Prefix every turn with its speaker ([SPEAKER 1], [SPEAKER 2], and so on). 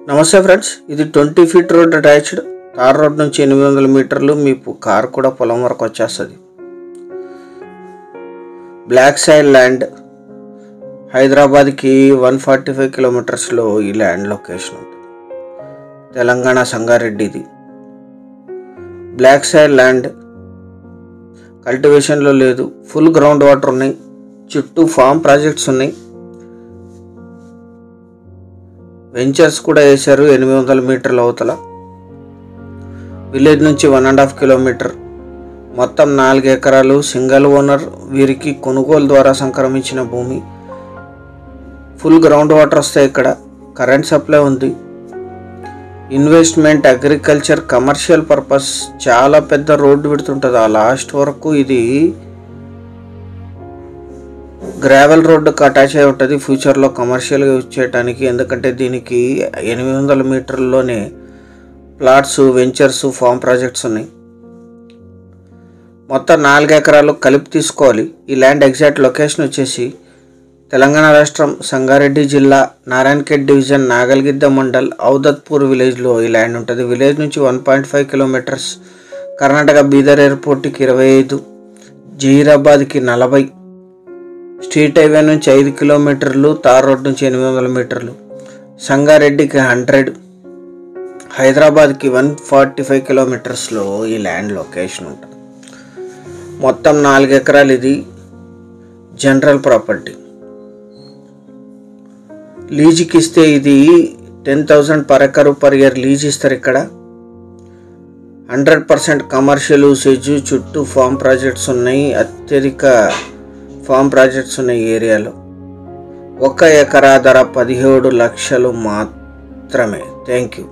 [SPEAKER 1] నమస్తే ఫ్రెండ్స్, ఇది 20 feet road attached tar road నుంచి 800 మీటర్లు మీ కార్ కూడా పొలం వరకు వచ్చేస్తుంది. బ్లాక్ సాయిల్ ల్యాండ్, హైదరాబాద్కి 145 కిలోమీటర్స్లో ఈ ల్యాండ్ లొకేషన్ ఉంటుంది. తెలంగాణ సంగారెడ్డిది. బ్లాక్ సాయిల్ ల్యాండ్ కల్టివేషన్లో లేదు, ఫుల్ గ్రౌండ్ వాటర్ ఉన్నాయి, చుట్టూ ఫామ్ ప్రాజెక్ట్స్ ఉన్నాయి, వెంచర్స్ కూడా వేశారు. 800 మీటర్ల అవతల విలేజ్ నుంచి 1.5 కిలోమీటర్, మొత్తం 4 ఎకరాలు. సింగిల్ ఓనర్, వీరికి కొనుగోలు ద్వారా సంక్రమించిన భూమి. ఫుల్ గ్రౌండ్ వాటర్ వస్తాయి, ఇక్కడ కరెంట్ సప్లై ఉంది. Investment, agriculture, commercial purpose. చాలా పెద్ద రోడ్డు విడుతుంటుంది ఆ లాస్ట్ వరకు. ఇది గ్రావెల్ రోడ్డుకు అటాచ్ అయి ఉంటుంది. ఫ్యూచర్లో కమర్షియల్గా యూజ్ చేయడానికి, ఎందుకంటే దీనికి 800 మీటర్లలోనే ప్లాట్స్, వెంచర్స్, ఫామ్ ప్రాజెక్ట్స్ ఉన్నాయి. మొత్తం 4 ఎకరాలు కలిపి తీసుకోవాలి. ఈ ల్యాండ్ ఎగ్జాక్ట్ లొకేషన్ వచ్చేసి తెలంగాణ రాష్ట్రం, సంగారెడ్డి జిల్లా, నారాయణఖేడ్ డివిజన్, నాగల్గిద్ద మండల్, ఔదత్పూర్ విలేజ్లో ఈ ల్యాండ్ ఉంటుంది. విలేజ్ నుంచి 1.5 కిలోమీటర్స్. కర్ణాటక బీదర్ ఎయిర్పోర్ట్కి 25, జహీరాబాద్కి 40, స్ట్రీట్ హైవే నుంచి 5 కిలోమీటర్లు, తార్ రోడ్ నుంచి 800 మీటర్లు, సంగారెడ్డికి 100, హైదరాబాద్కి 145 కిలోమీటర్స్లో ఈ ల్యాండ్ లొకేషన్ ఉంటుంది. మొత్తం 4 ఎకరాలు. ఇది జనరల్ ప్రాపర్టీ. లీజుకి ఇస్తే ఇది 10,000 per acre per year lease ఇస్తారు. ఇక్కడ 100% కమర్షియల్ యూసేజ్, చుట్టూ ఫామ్ ప్రాజెక్ట్స్ ఉన్నాయి, అత్యధిక ఫామ్ ప్రాజెక్ట్స్ ఉన్నాయి ఈ ఏరియాలో. 1 ఎకరా ధర 17 లక్షలు మాత్రమే. Thank you.